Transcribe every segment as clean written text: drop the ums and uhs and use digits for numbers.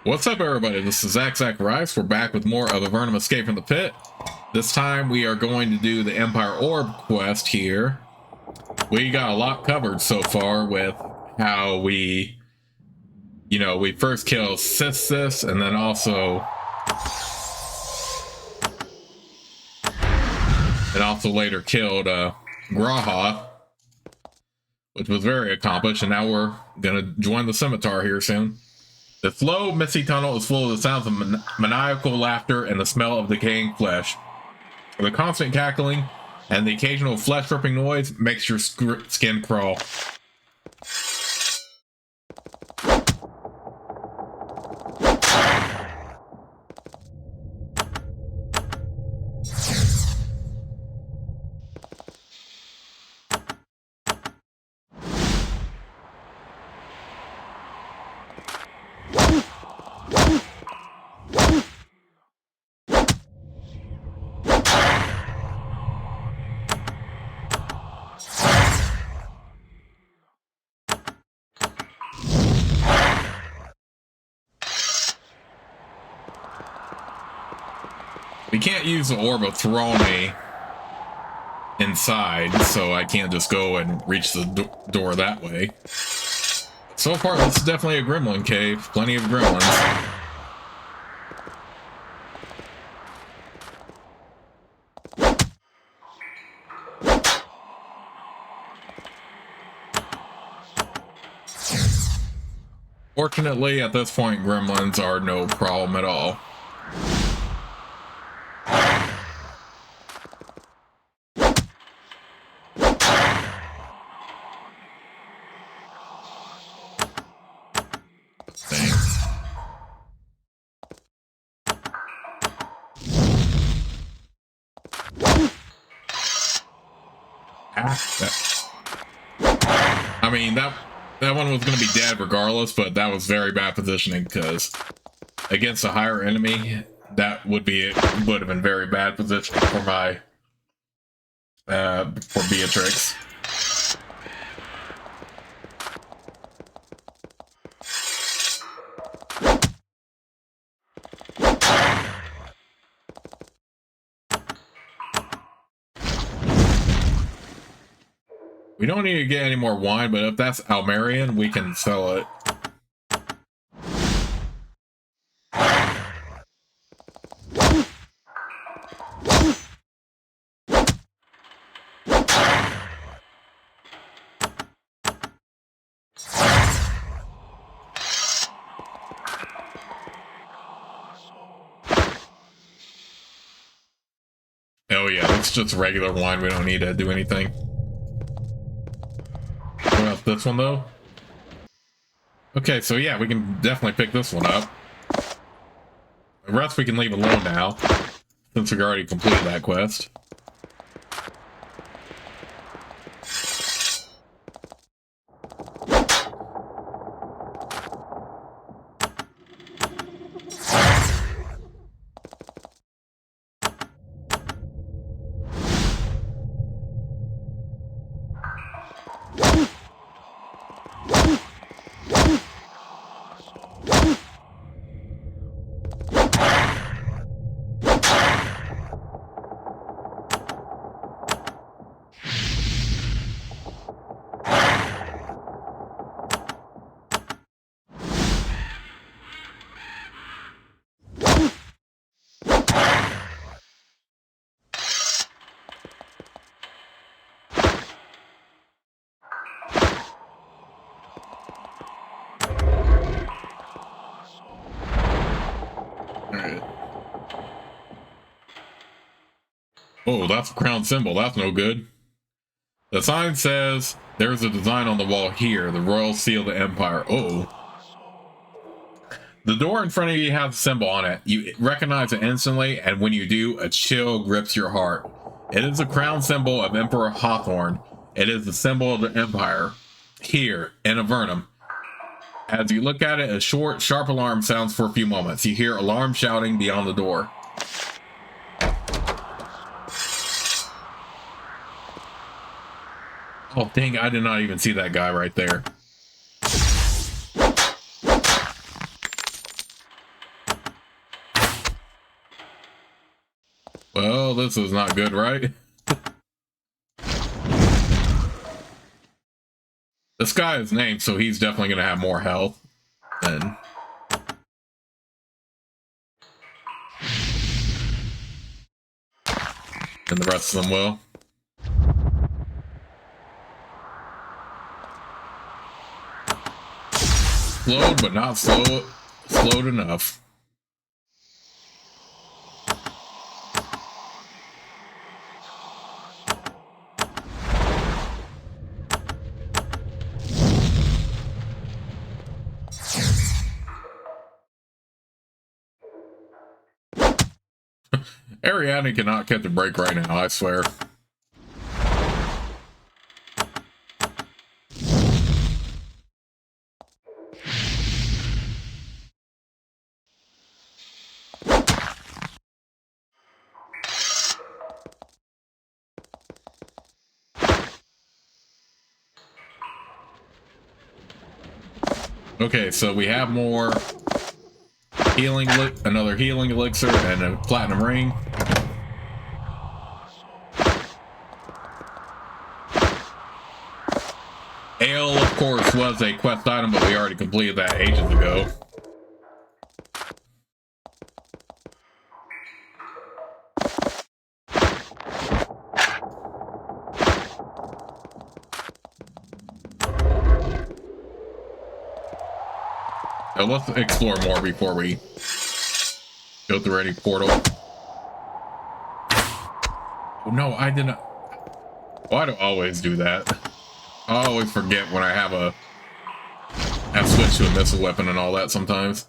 What's up, everybody? This is Zach Rice. We're back with more of Avernum Escape from the Pit. This time we are going to do the Empire Orb quest here. We got a lot covered so far with how we first killed Sistis and then also later killed Graha, which was very accomplished, and now we're gonna join the Scimitar here soon. The slow, misty tunnel is full of the sounds of maniacal laughter and the smell of decaying flesh. The constant cackling and the occasional flesh-ripping noise makes your skin crawl. We can't use the orb of Throne inside, so I can't just go and reach the door that way. So far, this is definitely a gremlin cave. Plenty of gremlins. Fortunately, at this point, gremlins are no problem at all. I mean, that one was going to be dead regardless, but that was very bad positioning because against a higher enemy, that would have been very bad positioning for my for Beatrix. We don't need to get any more wine, but if that's Almerian, we can sell it. Oh yeah, it's just regular wine. We don't need to do anything. What about this one though? Okay, so yeah, we can definitely pick this one up. The rest we can leave alone now, since we already completed that quest. Oh, that's a crown symbol. That's no good. The sign says there's a design on the wall here, the royal seal of the empire. Oh. The door in front of you has a symbol on it. You recognize it instantly, and when you do, a chill grips your heart. It is a crown symbol of Emperor Hawthorne. It is the symbol of the empire here in Avernum. As you look at it, a short, sharp alarm sounds for a few moments. You hear alarm shouting beyond the door. Oh, dang, I did not even see that guy right there. Well, this is not good, right? This guy is named, so he's definitely going to have more health than the rest of them will. Slowed, but not slowed enough. Ariadne cannot catch a break right now, I swear. Okay, so we have more healing, another healing elixir and a platinum ring. Ale, of course, was a quest item, but we already completed that ages ago. So let's explore more before we go through any portal. Oh, no, I didn't. Why do I always do that? I always forget when I have switched to a missile weapon and all that sometimes.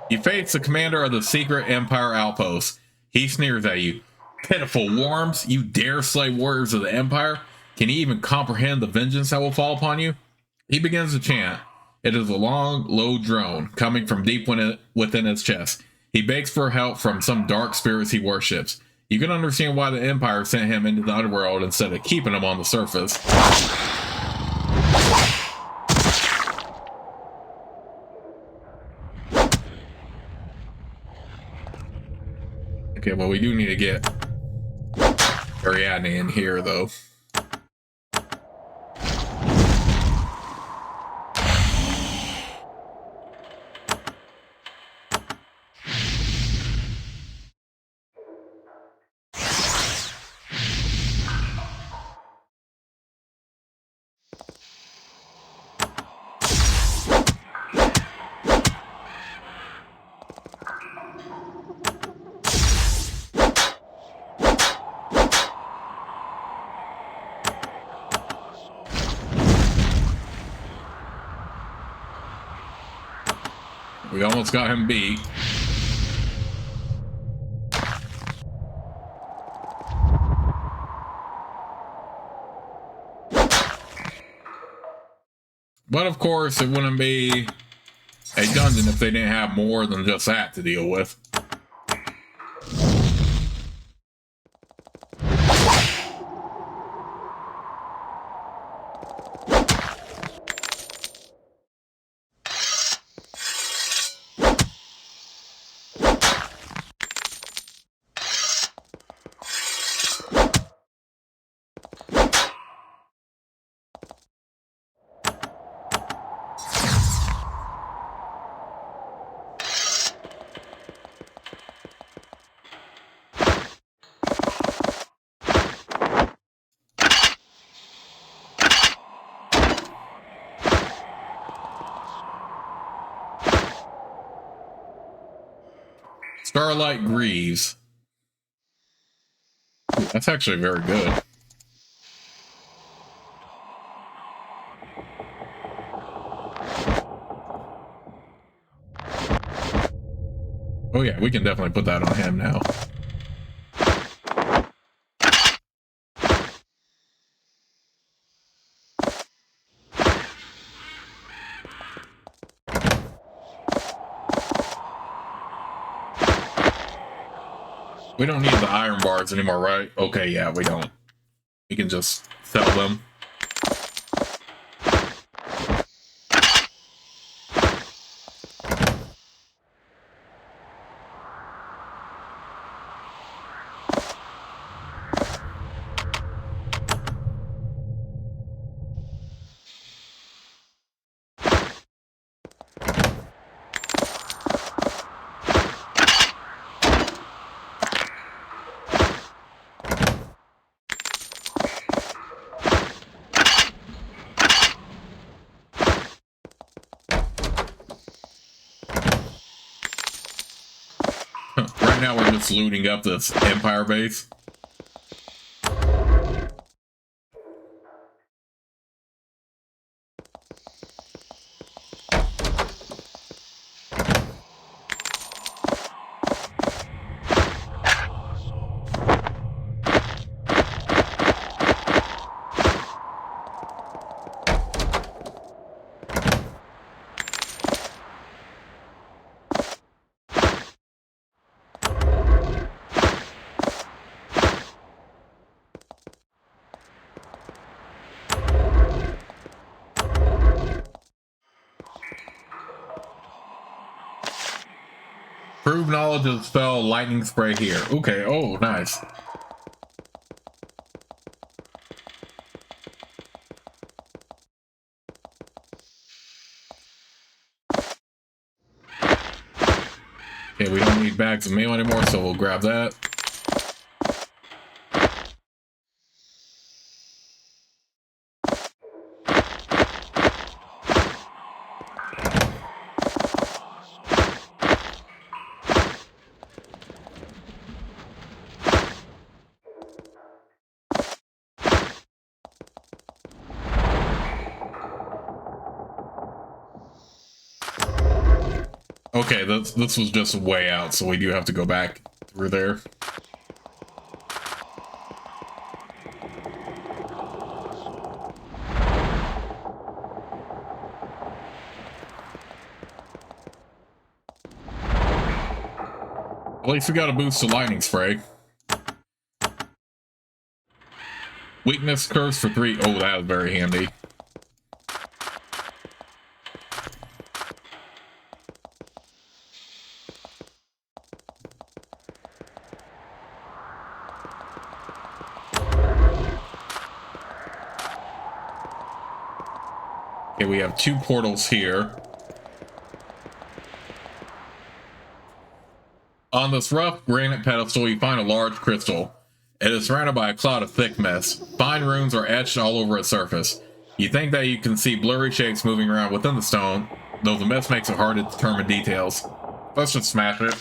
You face the commander of the secret Empire outpost. He sneers at you. Pitiful worms, you dare slay warriors of the Empire? Can you even comprehend the vengeance that will fall upon you? He begins to chant. It is a long, low drone coming from deep within his chest. He begs for help from some dark spirits he worships. You can understand why the Empire sent him into the underworld instead of keeping him on the surface. Okay, well, we do need to get Ariadne in here, though. We almost got him beat. But of course, it wouldn't be a dungeon if they didn't have more than just that to deal with. Starlight Greaves. Ooh, that's actually very good. Oh yeah, we can definitely put that on him now. We don't need the iron bars anymore, right? Okay, yeah, we don't. We can just sell them. Right now we're just looting up this Empire base. Prove knowledge of the spell lightning spray here. Okay, oh, nice. Okay, we don't need bags of mail anymore, so we'll grab that. Okay, this was just way out, so we do have to go back through there. At least we got a boost to lightning spray. Weakness curse for 3. Oh, that was very handy. Okay, we have 2 portals here. On this rough granite pedestal, you find a large crystal. It is surrounded by a cloud of thick mist. Fine runes are etched all over its surface. You think that you can see blurry shapes moving around within the stone, though the mist makes it hard to determine details. Let's just smash it.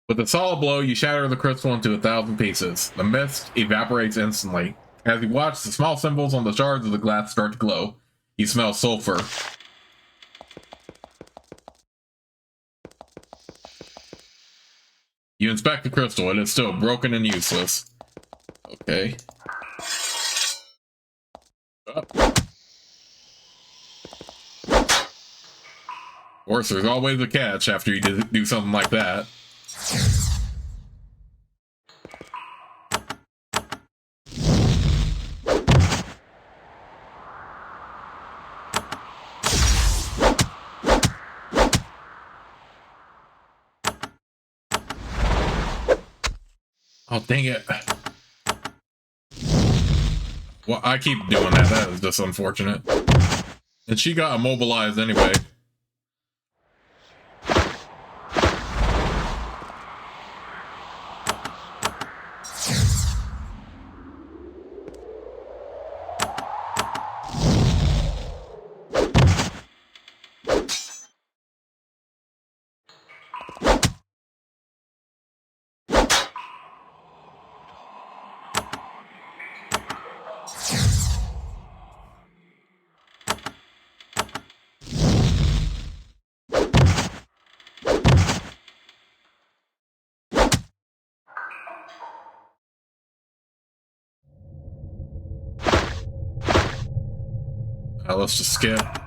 With a solid blow, you shatter the crystal into 1,000 pieces. The mist evaporates instantly. As you watch, the small symbols on the shards of the glass start to glow. You smell sulfur. You inspect the crystal. It is still broken and useless. Okay. Of course, there's always a catch after you do something like that. Oh, dang it. Well, I keep doing that. That is just unfortunate. And she got immobilized anyway. Let's just skip. I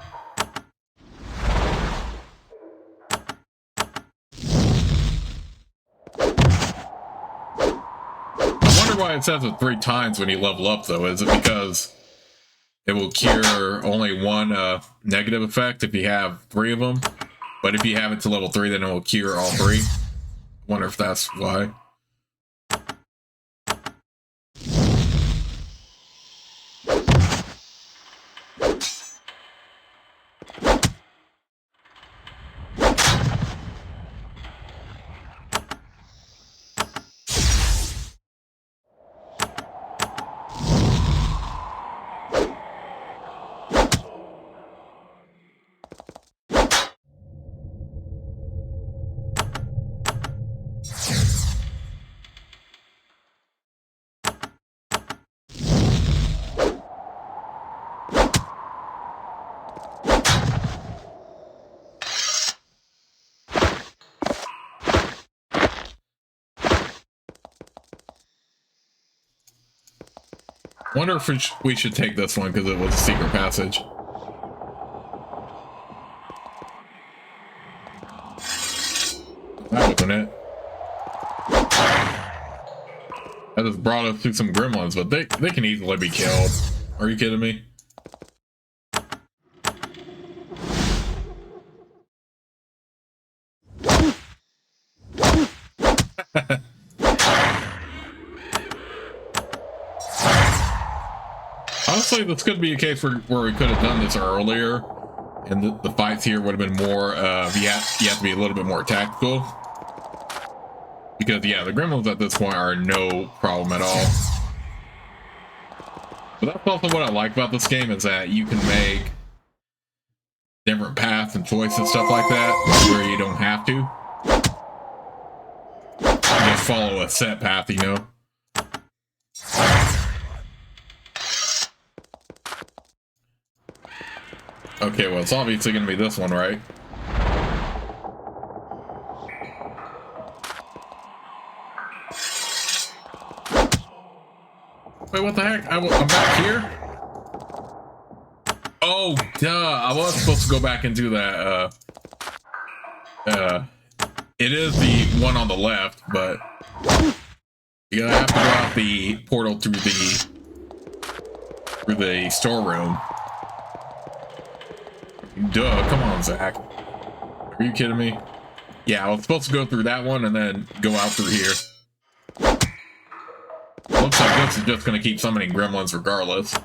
wonder why it says it 3 times when you level up, though. Is it because it will cure only one negative effect if you have 3 of them? But if you have it to level 3, then it will cure all 3. Wonder if that's why. Wonder if we should take this one because it was a secret passage. That wasn't it. That just brought us through some gremlins, but they can easily be killed. Are you kidding me? Honestly, this could be a case where we could have done this earlier, and the fights here would have been more, you have to be a little bit more tactical. Because, yeah, the gremlins at this point are no problem at all. But that's also what I like about this game, is that you can make different paths and choices and stuff like that, where you don't have to. You just follow a set path, you know? Okay, well, it's obviously going to be this one, right? Wait, what the heck? I'm back here? Oh, duh. I was supposed to go back and do that. It is the one on the left, but you're going to have to go out the portal through the storeroom. Duh, come on, Zach. Are you kidding me? Yeah, I was supposed to go through that one and then go out through here. Looks like this is just going to keep summoning gremlins regardless.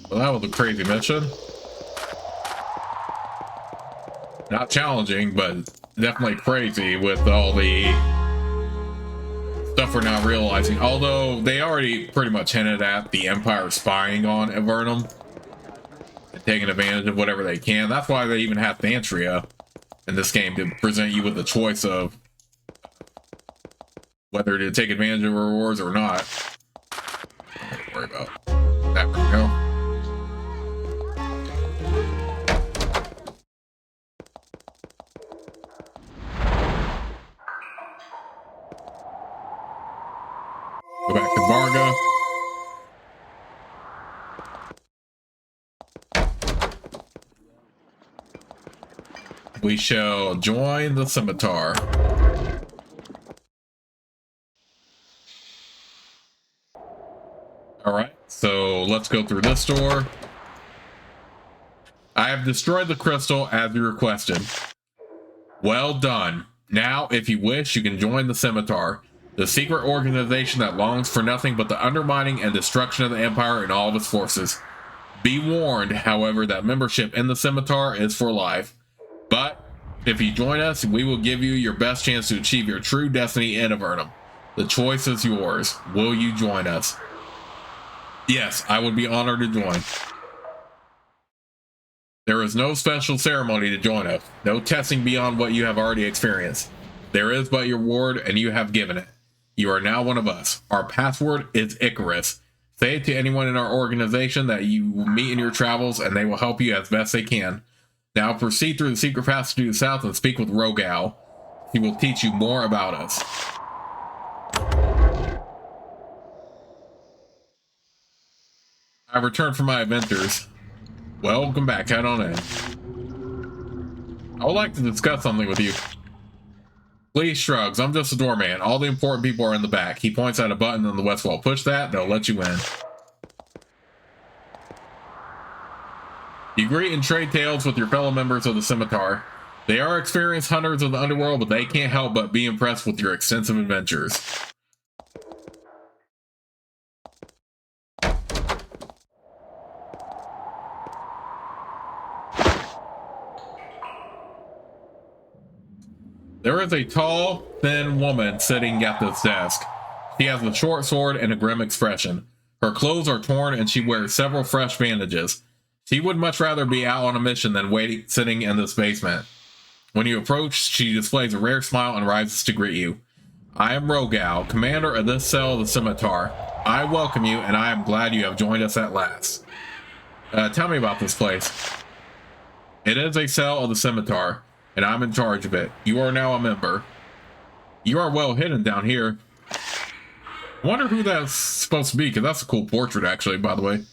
Well, that was a crazy mission. Not challenging, but definitely crazy with all the stuff we're now realizing. Although they already pretty much hinted at the Empire spying on Avernum and taking advantage of whatever they can. That's why they even have Thantria in this game, to present you with the choice of whether to take advantage of rewards or not. Don't worry about that right now. Go back to Varga. We shall join the Scimitar. Alright, so let's go through this door. I have destroyed the crystal as you requested. Well done. Now, if you wish, you can join the Scimitar, the secret organization that longs for nothing but the undermining and destruction of the Empire and all of its forces. Be warned, however, that membership in the Scimitar is for life. But if you join us, we will give you your best chance to achieve your true destiny in Avernum. The choice is yours. Will you join us? Yes, I would be honored to join. There is no special ceremony to join us. No testing beyond what you have already experienced. There is but your word, and you have given it. You are now one of us. Our password is Icarus. Say it to anyone in our organization that you meet in your travels, and they will help you as best they can. Now proceed through the secret passage to the south and speak with Rogal. He will teach you more about us. I returned from my adventures. Welcome back. Head on in. I would like to discuss something with you. Please shrugs. I'm just a doorman. All the important people are in the back. He points at a button on the west wall. Push that, they'll let you in. You greet and trade tales with your fellow members of the Scimitar. They are experienced hunters of the underworld, but they can't help but be impressed with your extensive adventures. There is a tall, thin woman sitting at this desk. She has a short sword and a grim expression. Her clothes are torn and she wears several fresh bandages. She would much rather be out on a mission than sitting in this basement. When you approach, she displays a rare smile and rises to greet you. I am Rogal, commander of this cell of the Scimitar. I welcome you, and I am glad you have joined us at last. Tell me about this place. It is a cell of the Scimitar, and I'm in charge of it. You are now a member. You are well hidden down here. I wonder who that's supposed to be, because that's a cool portrait, actually, by the way.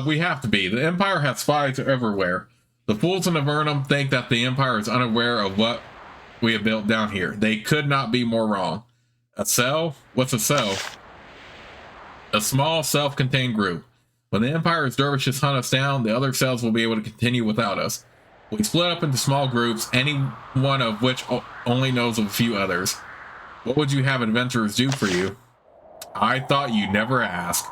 We have to be. The Empire has spies everywhere. The fools in Avernum think that the Empire is unaware of what we have built down here. They could not be more wrong. A cell? What's a cell? A small, self-contained group. When the Empire's dervishes hunt us down, the other cells will be able to continue without us. We split up into small groups, any one of which only knows of a few others. What would you have adventurers do for you? I thought you'd never ask.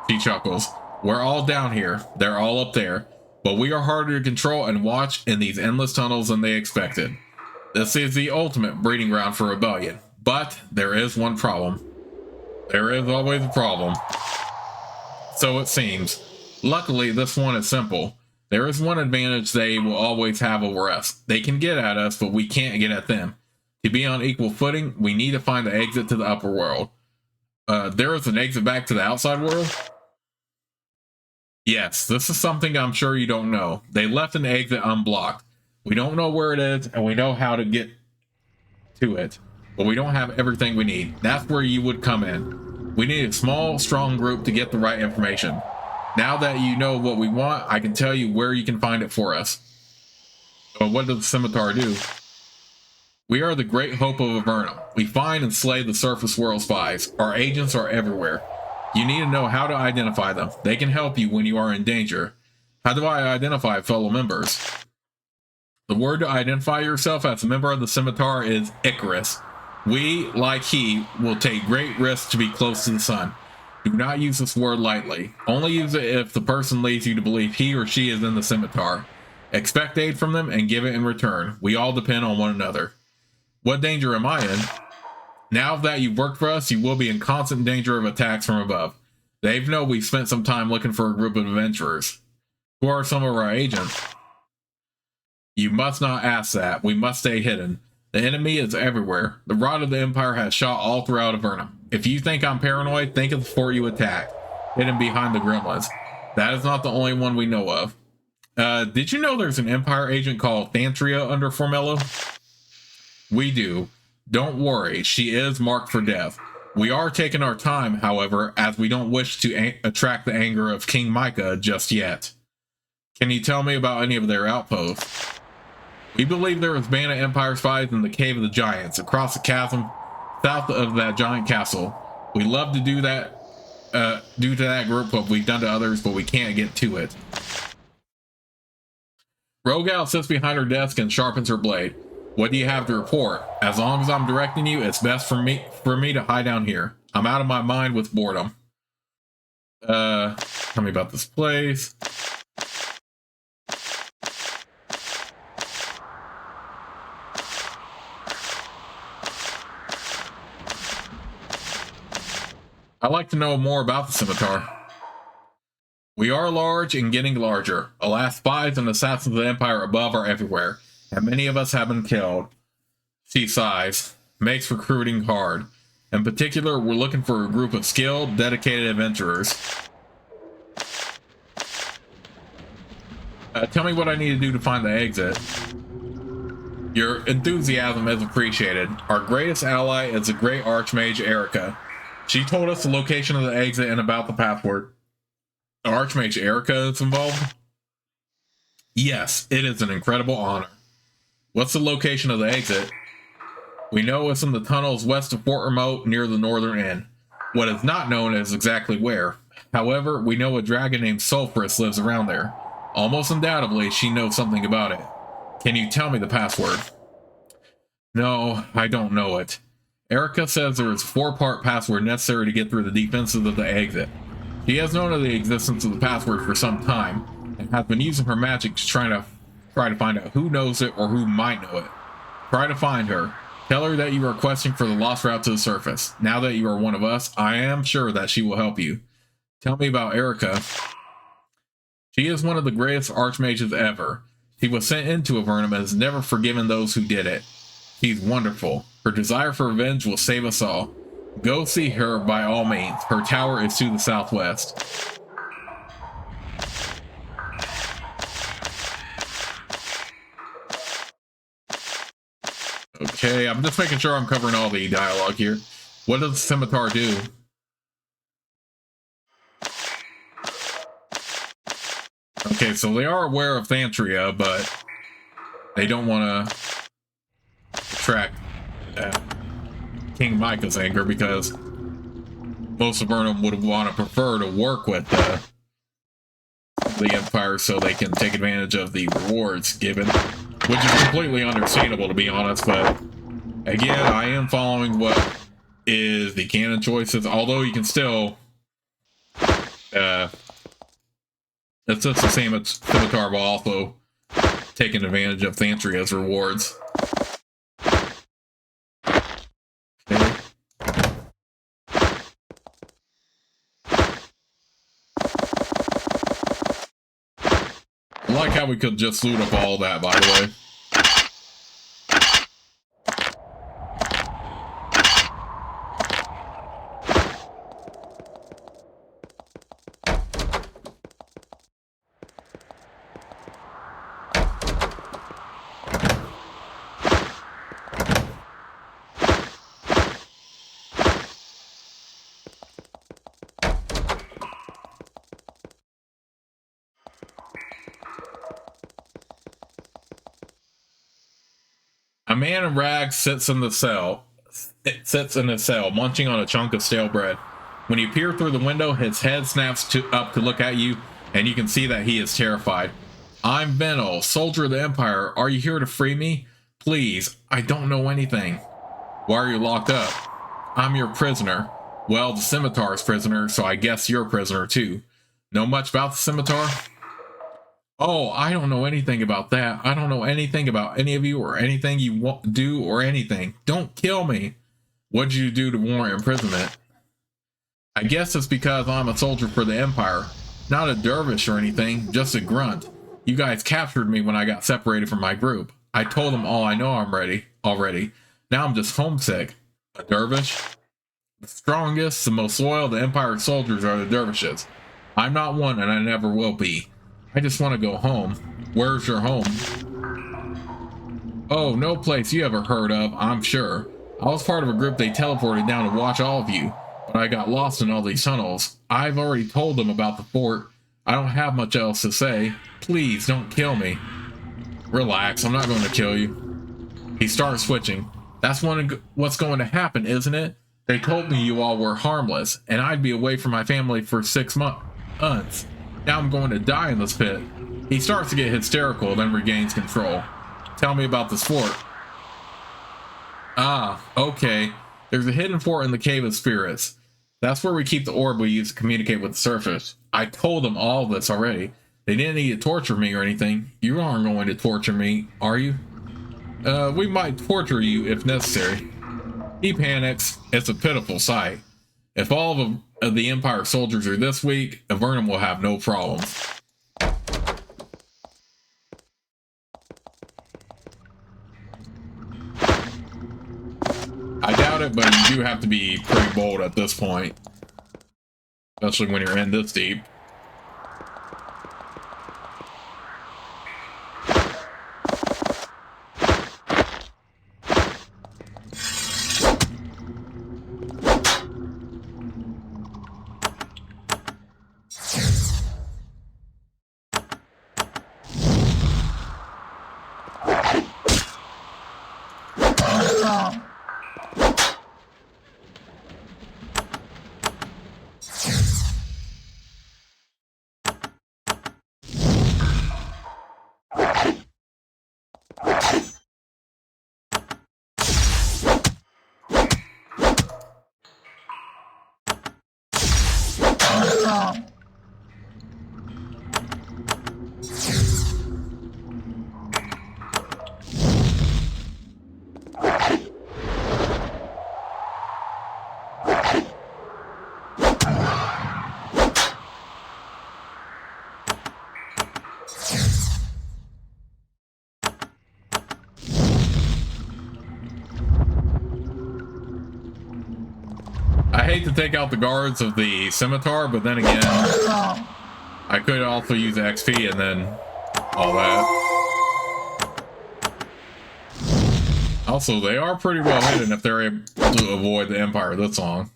She chuckles. We're all down here. They're all up there. But we are harder to control and watch in these endless tunnels than they expected. This is the ultimate breeding ground for rebellion. But there is one problem. There is always a problem. So it seems. Luckily, this one is simple. There is one advantage they will always have over us. They can get at us, but we can't get at them. To be on equal footing, we need to find the exit to the upper world. There is an exit back to the outside world? Yes, this is something I'm sure you don't know. They left an exit unblocked. We don't know where it is, and we know how to get to it. But we don't have everything we need. That's where you would come in. We need a small, strong group to get the right information. Now that you know what we want, I can tell you where you can find it for us. So what does the Scimitar do? We are the great hope of Avernum. We find and slay the surface world spies. Our agents are everywhere. You need to know how to identify them. They can help you when you are in danger. How do I identify fellow members? The word to identify yourself as a member of the Scimitar is Icarus. We, like he, will take great risks to be close to the sun. Do not use this word lightly. Only use it if the person leads you to believe he or she is in the Scimitar. Expect aid from them and give it in return. We all depend on one another. What danger am I in? Now that you've worked for us, you will be in constant danger of attacks from above. They know we've spent some time looking for a group of adventurers. Who are some of our agents? You must not ask that. We must stay hidden. The enemy is everywhere. The rod of the Empire has shot all throughout Avernum. If you think I'm paranoid, think of the fort you attacked, hidden behind the Gremlins. That is not the only one we know of. Did you know there's an Empire agent called Thantria under Formello? We do. Don't worry, she is marked for death. We are taking our time, however, as we don't wish to attract the anger of King Micah just yet. Can you tell me about any of their outposts? We believe there is band of Empire spies in the Cave of the Giants, across the chasm, south of that giant castle. We love to do that, due to that group what we've done to others, but we can't get to it. Rogal sits behind her desk and sharpens her blade. What do you have to report? As long as I'm directing you, it's best for me to hide down here. I'm out of my mind with boredom. Tell me about this place. I'd like to know more about the Scimitar. We are large and getting larger. Alas, spies and assassins of the Empire above are everywhere, and many of us have been killed. She sighs. Makes recruiting hard. In particular, we're looking for a group of skilled, dedicated adventurers. Tell me what I need to do to find the exit. Your enthusiasm is appreciated. Our greatest ally is the great Archmage Erica. She told us the location of the exit and about the password. Archmage Erica is involved? Yes, it is an incredible honor. What's the location of the exit? We know it's in the tunnels west of Fort Remote near the northern end. What is not known is exactly where. However, we know a dragon named Sulfurous lives around there. Almost undoubtedly, she knows something about it. Can you tell me the password? No, I don't know it. Erica says there is a 4-part password necessary to get through the defenses of the exit. She has known of the existence of the password for some time, and has been using her magic to try to find out who knows it or who might know it. Try to find her. Tell her that you are questing for the lost route to the surface. Now that you are one of us, I am sure that she will help you. Tell me about Erica. She is one of the greatest archmages ever. She was sent into Avernum and has never forgiven those who did it. She's wonderful. Her desire for revenge will save us all. Go see her by all means. Her tower is to the southwest. Okay, I'm just making sure I'm covering all the dialogue here. What does the Scimitar do? Okay, so they are aware of Thantria, but they don't want to attract King Micah's anger, because most of Avernum would want to prefer to work with the Empire so they can take advantage of the rewards given, which is completely understandable, to be honest. But again, I am following what is the canon choices, although you can still it's just the same as Scimitar will also taking advantage of Thantria's rewards. Okay. I like how we could just loot up all that, by the way. A man in rags sits in his cell, munching on a chunk of stale bread. When you peer through the window, his head snaps up to look at you, and you can see that he is terrified. I'm Venal, soldier of the Empire. Are you here to free me? Please, I don't know anything. Why are you locked up? I'm your prisoner. Well, the Scimitar's prisoner, so I guess you're a prisoner too. Know much about the Scimitar? Oh, I don't know anything about that. I don't know anything about any of you or anything you do or anything. Don't kill me. What'd you do to warrant imprisonment? I guess it's because I'm a soldier for the Empire. Not a dervish or anything, just a grunt. You guys captured me when I got separated from my group. I told them all I know already. Now I'm just homesick. A dervish? The strongest, the most loyal of the Empire soldiers are the dervishes. I'm not one, and I never will be. I just want to go home. Where's your home? Oh, no place you ever heard of, I'm sure. I was part of a group they teleported down to watch all of you, but I got lost in all these tunnels. I've already told them about the fort. I don't have much else to say. Please don't kill me. Relax, I'm not going to kill you. He starts switching. That's what's going to happen, isn't it? They told me you all were harmless, and I'd be away from my family for 6 months. Now I'm going to die in this pit. He starts to get hysterical, then regains control. Tell me about this fort. Ah, okay. There's a hidden fort in the Cave of Spirits. That's where we keep the orb we use to communicate with the surface. I told them all this already. They didn't need to torture me or anything. You aren't going to torture me, are you? We might torture you if necessary. He panics. It's a pitiful sight. If all of the Empire soldiers are this weak, Avernum will have no problems. I doubt it, but you do have to be pretty bold at this point, especially when you're in this deep. I hate to take out the guards of the Scimitar, but then again, I could also use XP and then all that. Also, they are pretty well hidden if they're able to avoid the Empire this long.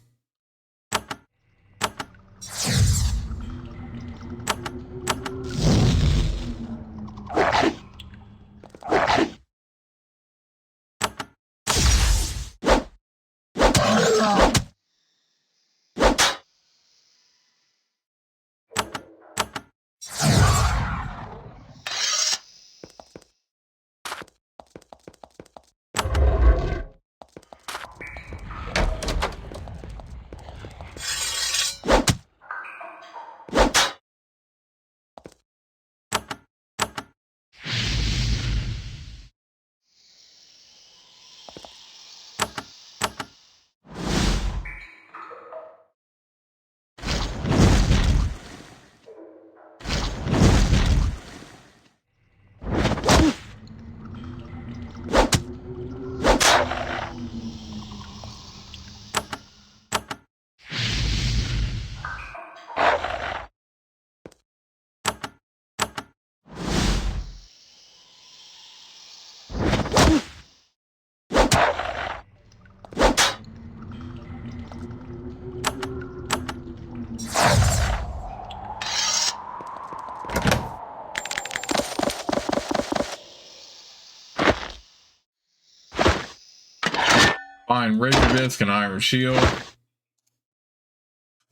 Fine, razor disc and iron shield.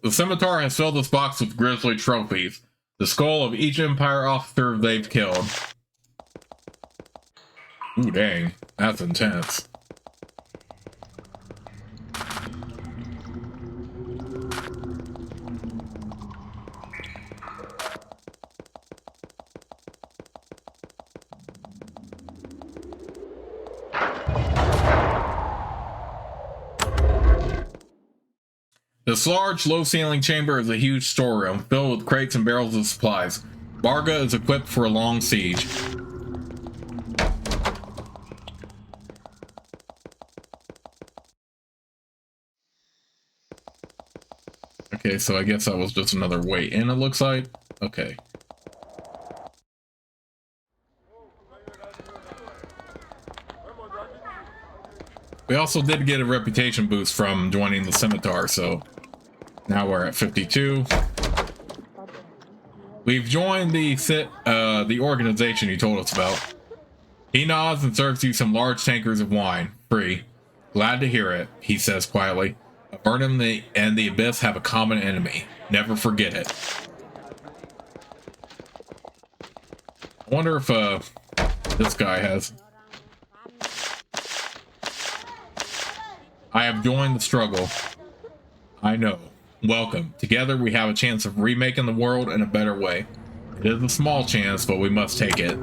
The Scimitar has filled this box with grisly trophies. The skull of each Empire officer they've killed. Ooh, dang. That's intense. This large, low-ceiling chamber is a huge storeroom, filled with crates and barrels of supplies. Varga is equipped for a long siege. Okay, so I guess that was just another way in, it looks like. Okay. We also did get a reputation boost from joining the Scimitar, so now we're at 52. We've joined the organization you told us about. He nods and serves you some large tankers of wine, free. Glad to hear it, he says quietly. Avernum and the Abyss have a common enemy. Never forget it. I wonder if this guy has. I have joined the struggle. I know. Welcome. Together we have a chance of remaking the world in a better way. It is a small chance, but we must take it.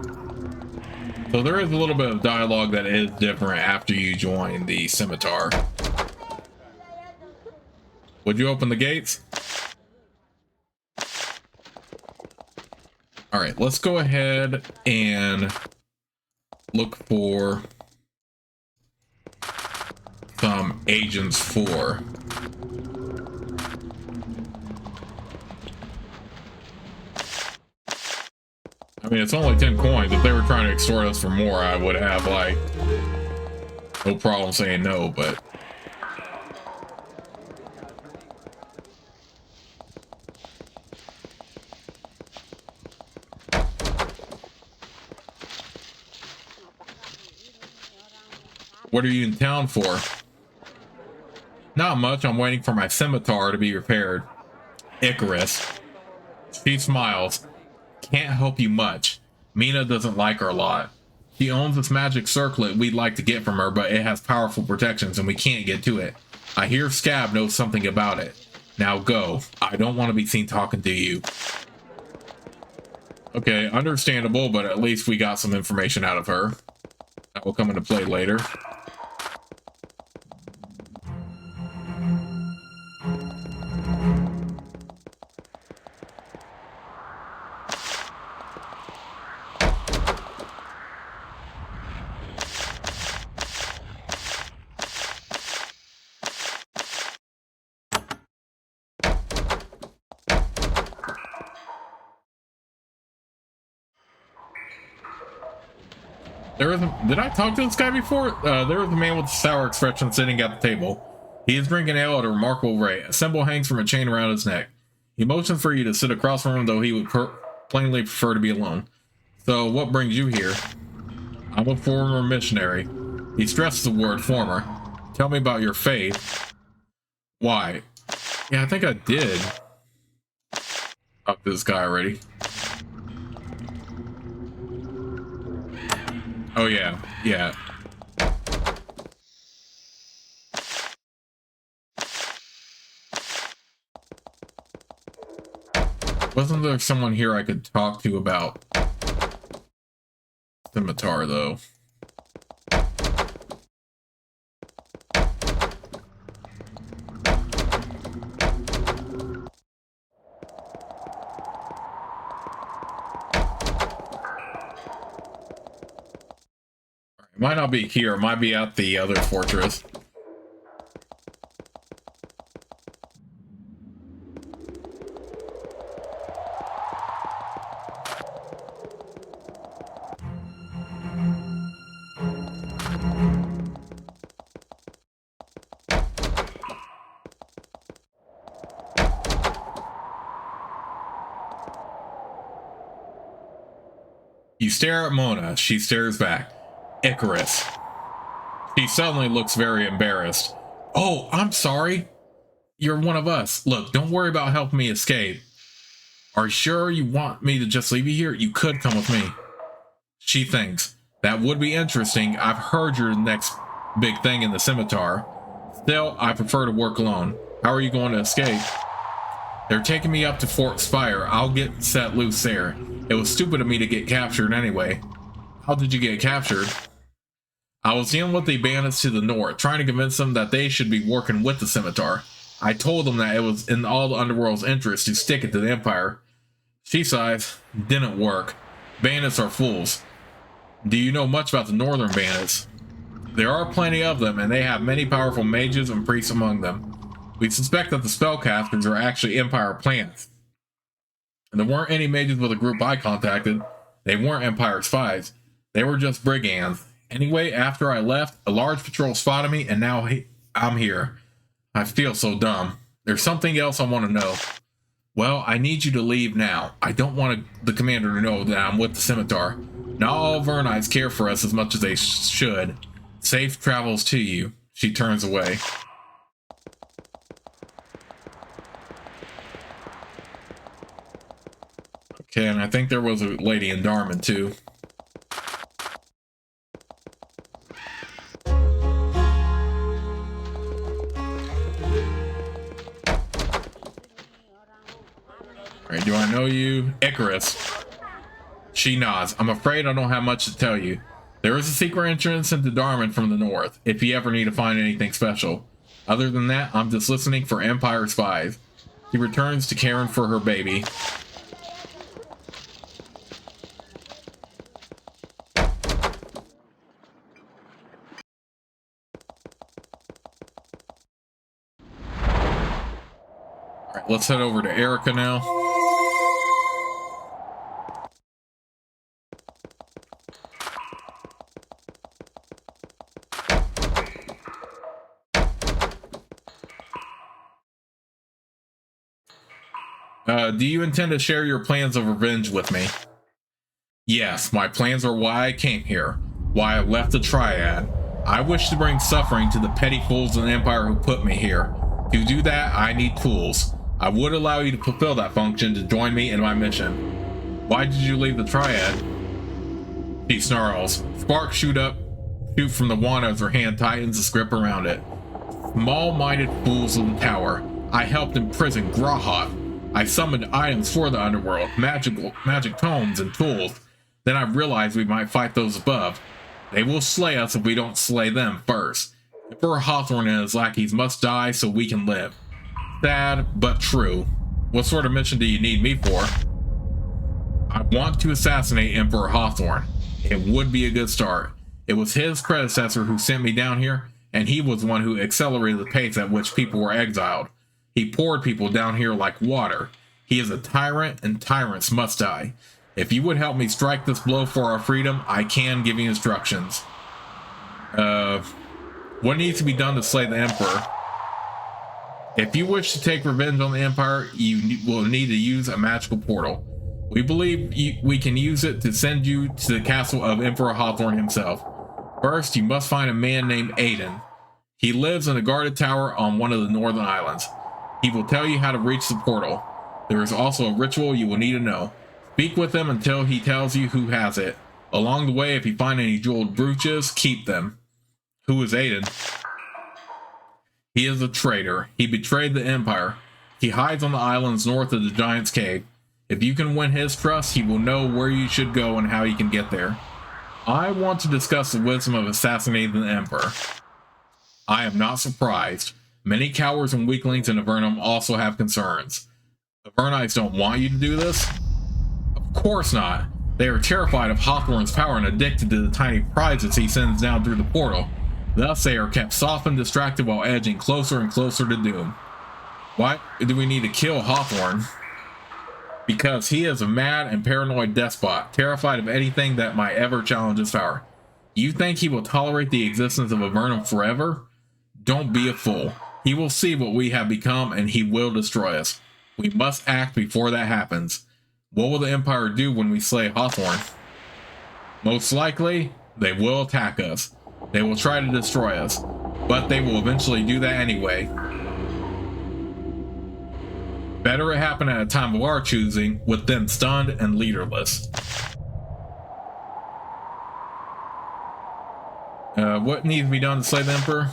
So there is a little bit of dialogue that is different after you join the Scimitar. Would you open the gates? Alright, let's go ahead and look for some agents for? I mean, it's only 10 coins. If they were trying to extort us for more, I would have, like, no problem saying no, but... What are you in town for? Not much. I'm waiting for my scimitar to be repaired. Icarus. She smiles. Can't help you much. Mina doesn't like her a lot. She owns this magic circlet we'd like to get from her, but it has powerful protections and we can't get to it. I hear Scab knows something about it. Now go. I don't want to be seen talking to you. Okay, understandable, but at least we got some information out of her. That will come into play later. Did I talk to this guy before? There was a man with a sour expression sitting at the table. He is drinking ale at a remarkable rate. A symbol hangs from a chain around his neck. He motions for you to sit across from him, though he would plainly prefer to be alone. So, what brings you here? I'm a former missionary. He stresses the word former. Tell me about your faith. Why? Yeah, I think I did talk to this guy already. Oh, yeah. Yeah. Wasn't there someone here I could talk to about Scimitar, though? It might not be here. It might be at the other fortress. You stare at Mona. She stares back. Icarus. She suddenly looks very embarrassed. Oh, I'm sorry. You're one of us. Look, don't worry about helping me escape. Are you sure you want me to just leave you here? You could come with me. She thinks. That would be interesting. I've heard you're the next big thing in the Scimitar. Still, I prefer to work alone. How are you going to escape? They're taking me up to Fort Spire. I'll get set loose there. It was stupid of me to get captured anyway. How did you get captured? I was dealing with the bandits to the north, trying to convince them that they should be working with the Scimitar. I told them that it was in all the underworld's interest to stick it to the Empire. She sighs. Didn't work. Bandits are fools. Do you know much about the northern bandits? There are plenty of them, and they have many powerful mages and priests among them. We suspect that the spellcasters are actually Empire plants. And there weren't any mages with the group I contacted. They weren't Empire spies. They were just brigands. Anyway, after I left, a large patrol spotted me, and now I'm here. I feel so dumb. There's something else I want to know. Well, I need you to leave now. I don't want the commander to know that I'm with the Scimitar. Not all Vernites care for us as much as they should. Safe travels to you. She turns away. Okay, and I think there was a lady in Darman too. Alright, do I know you? Icarus. She nods. I'm afraid I don't have much to tell you. There is a secret entrance into Darman from the north, if you ever need to find anything special. Other than that, I'm just listening for Empire spies. She returns to Karen for her baby. let's head over to Erica now. Do you intend to share your plans of revenge with me? Yes, my plans are why I came here, why I left the Triad. I wish to bring suffering to the petty fools in the Empire who put me here. To do that, I need tools. I would allow you to fulfill that function to join me in my mission. Why did you leave the Triad? She snarls. Sparks shoot from the wand as her hand tightens the grip around it. Small-minded fools of the tower. I helped imprison Grahoth. I summoned items for the underworld, magic tomes and tools. Then I realized we might fight those above. They will slay us if we don't slay them first. Emperor Hawthorne and his lackeys must die so we can live. Sad, but true. What sort of mission do you need me for? I want to assassinate Emperor Hawthorne. It would be a good start. It was his predecessor who sent me down here, and he was the one who accelerated the pace at which people were exiled. He poured people down here like water. He is a tyrant, and tyrants must die. If you would help me strike this blow for our freedom, I can give you instructions. What needs to be done to slay the Emperor? If you wish to take revenge on the Empire, you will need to use a magical portal. We believe we can use it to send you to the castle of Emperor Hawthorne himself. First, you must find a man named Aiden. He lives in a guarded tower on one of the northern islands. He will tell you how to reach the portal. There is also a ritual you will need to know. Speak with him until he tells you who has it. Along the way, if you find any jeweled brooches, keep them. Who is Aiden? He is a traitor. He betrayed the Empire. He hides on the islands north of the Giant's Cave. If you can win his trust, he will know where you should go and how you can get there. I want to discuss the wisdom of assassinating the Emperor. I am not surprised. Many cowards and weaklings in Avernum also have concerns. The Avernites don't want you to do this? Of course not. They are terrified of Hawthorne's power and addicted to the tiny prizes he sends down through the portal. Thus, they are kept soft and distracted while edging closer and closer to doom. Why do we need to kill Hawthorne? Because he is a mad and paranoid despot, terrified of anything that might ever challenge his power. You think he will tolerate the existence of Avernum forever? Don't be a fool. He will see what we have become and he will destroy us. We must act before that happens. What will the Empire do when we slay Hawthorne? Most likely, they will attack us. They will try to destroy us, but they will eventually do that anyway. Better it happen at a time of our choosing, with them stunned and leaderless. What needs to be done to slay the Emperor?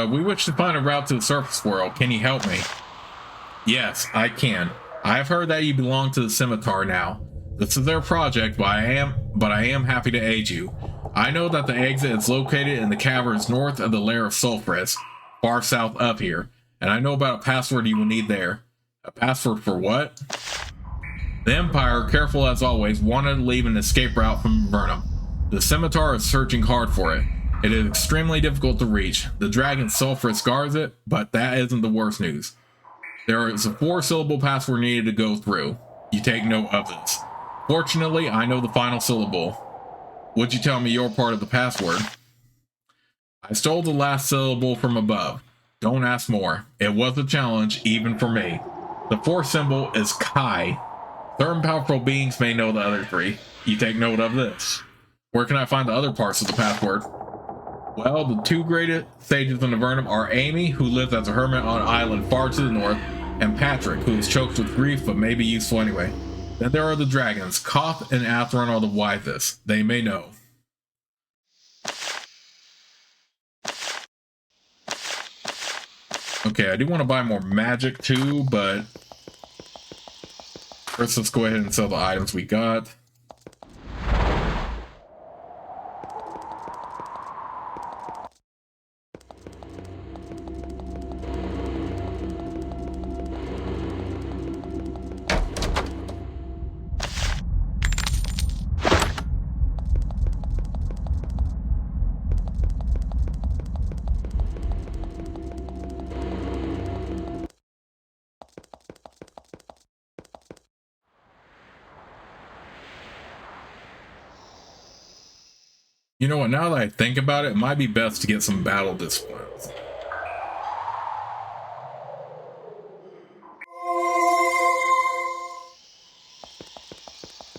We wish to find a route to the surface world. Can you help me? Yes, I can. I have heard that you belong to the Scimitar now. This is their project, but I am happy to aid you. I know that the exit is located in the caverns north of the lair of Sulfurus, far south of here, and I know about a password you will need there. A password for what? The Empire, careful as always, wanted to leave an escape route from Avernum. The Scimitar is searching hard for it. It is extremely difficult to reach. The dragon Sulfurus guards it, but that isn't the worst news. There is a 4-syllable password needed to go through. You take note of this. Fortunately, I know the final syllable. Would you tell me your part of the password? I stole the last syllable from above. Don't ask more. It was a challenge, even for me. The 4th symbol is Kai. Certain powerful beings may know the other 3. You take note of this. Where can I find the other parts of the password? Well, the 2 greatest sages in Avernum are Amy, who lives as a hermit on an island far to the north, and Patrick, who is choked with grief but may be useful anyway. Then there are the dragons. Koth and Atheron are the wisest. They may know. Okay, I do want to buy more magic too, but first let's go ahead and sell the items we got. You know what? Now that I think about it, it might be best to get some battle discipline.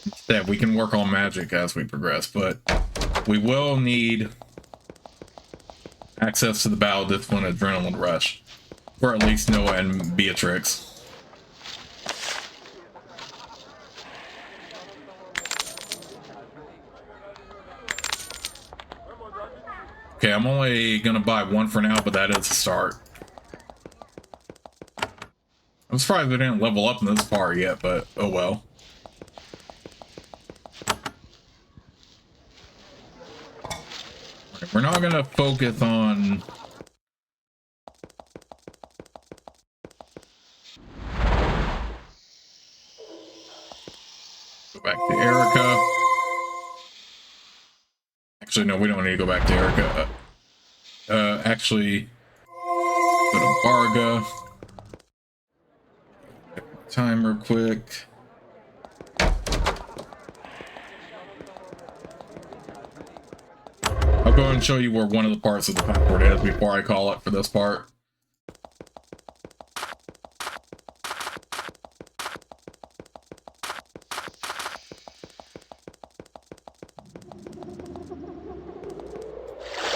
Instead, we can work on magic as we progress, but we will need access to the battle discipline adrenaline rush for at least Noah and Beatrix. Okay, I'm only gonna buy one for now, but that is a start. I'm surprised they didn't level up in this part yet, but oh well. Right, we're not gonna focus on go back to Erica. Actually, no, we don't need to go back to Erica. Actually, go to Barga. Time real quick. I'll go and show you where one of the parts of the password is before I call it for this part.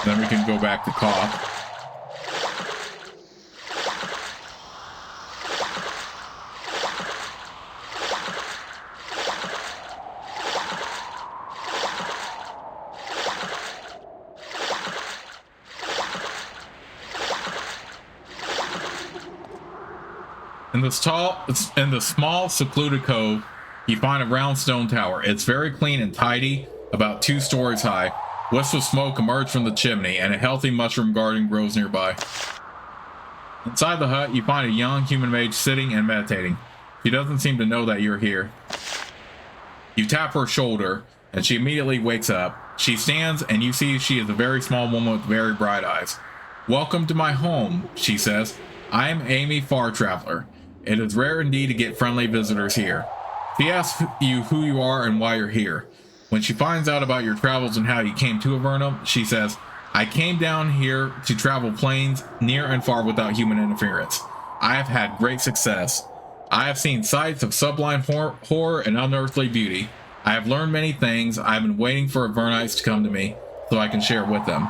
Then we can go back to Koth. In the small, secluded cove, you find a round stone tower. It's very clean and tidy, about 2 stories high. Wisps of smoke emerge from the chimney, and a healthy mushroom garden grows nearby. Inside the hut, you find a young human mage sitting and meditating. She doesn't seem to know that you're here. You tap her shoulder, and she immediately wakes up. She stands, and you see she is a very small woman with very bright eyes. "Welcome to my home," she says. "I am Amy Far Traveler. It is rare indeed to get friendly visitors here." She asks you who you are and why you're here. When she finds out about your travels and how you came to Avernum, she says, "I came down here to travel plains near and far without human interference. I have had great success. I have seen sights of sublime horror and unearthly beauty. I have learned many things. I have been waiting for Avernites to come to me so I can share with them.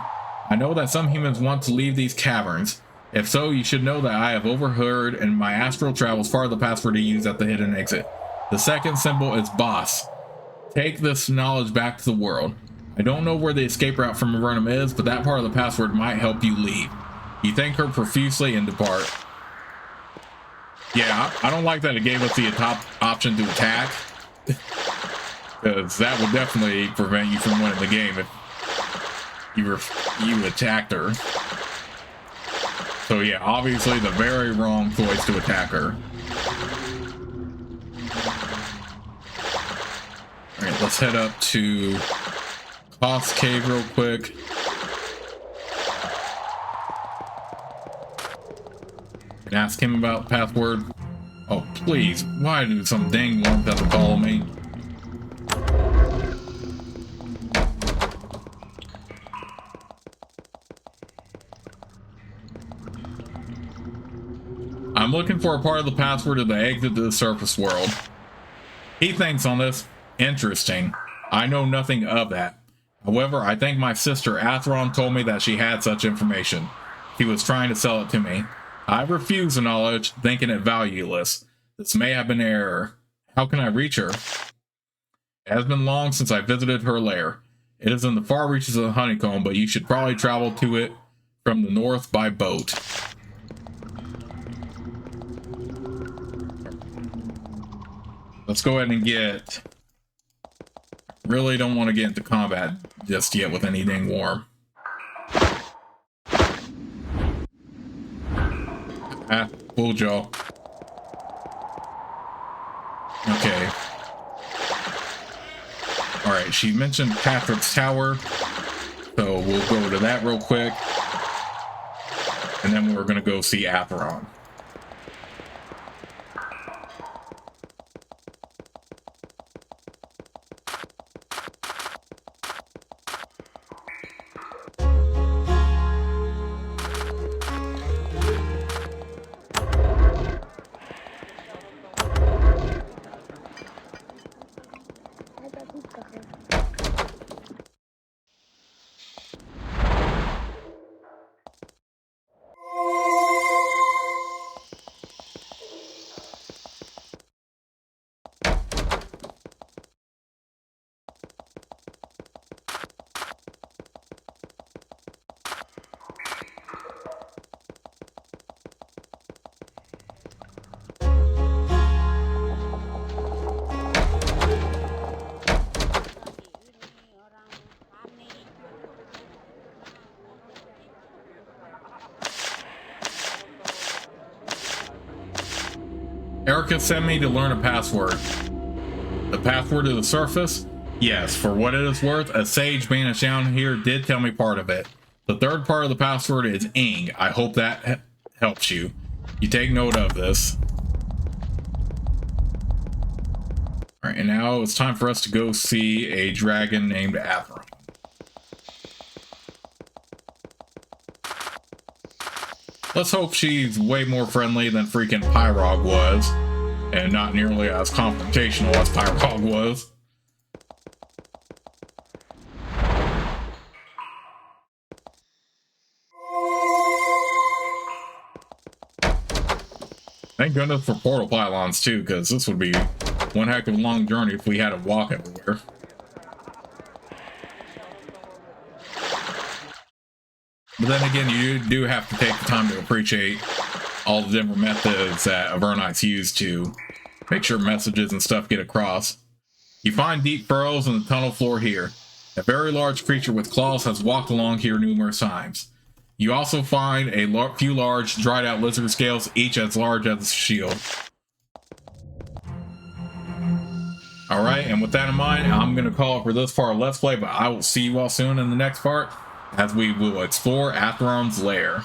I know that some humans want to leave these caverns. If so, you should know that I have overheard in my astral travels far the password to use at the hidden exit. The second symbol is boss. Take this knowledge back to the world. I don't know where the escape route from Avernum is, but that part of the password might help you leave." You thank her profusely and depart. Yeah, I don't like that it gave us the top option to attack, because that would definitely prevent you from winning the game if you attacked her. So yeah, obviously the very wrong choice to attack her. Alright, let's head up to Koth's Cave real quick. And ask him about the password. Oh, please, why do some dang worm have to follow me? I'm looking for a part of the password of the exit to the surface world. He thinks on this. Interesting. I know nothing of that. However, I think my sister Atheron told me that she had such information. She was trying to sell it to me. I refuse the knowledge, thinking it valueless. This may have been an error. How can I reach her? It has been long since I visited her lair. It is in the far reaches of the honeycomb, but you should probably travel to it from the north by boat. Let's go ahead and get... Really don't want to get into combat just yet with any dang worm. Ah, bull jaw. Okay. Alright, she mentioned Patrick's Tower, so we'll go to that real quick. And then we're gonna go see Avernum. Erica sent me to learn a password. The password to the surface? Yes, for what it is worth, a sage banished down here did tell me part of it. The third part of the password is ing. I hope that helps you. You take note of this. Alright, and now it's time for us to go see a dragon named Avernum. Let's hope she's way more friendly than freaking Pyrog was, and not nearly as confrontational as Pyrog was. Thank goodness for portal pylons too, because this would be one heck of a long journey if we had to walk everywhere. But then again, you do have to take the time to appreciate all the different methods that Avernites use to make sure messages and stuff get across. You find deep furrows in the tunnel floor here. A very large creature with claws has walked along here numerous times. You also find a few large, dried out lizard scales, each as large as a shield. Alright, and with that in mind, I'm going to call it for this part of Let's Play, but I will see you all soon in the next part, as we will explore Avernum's lair.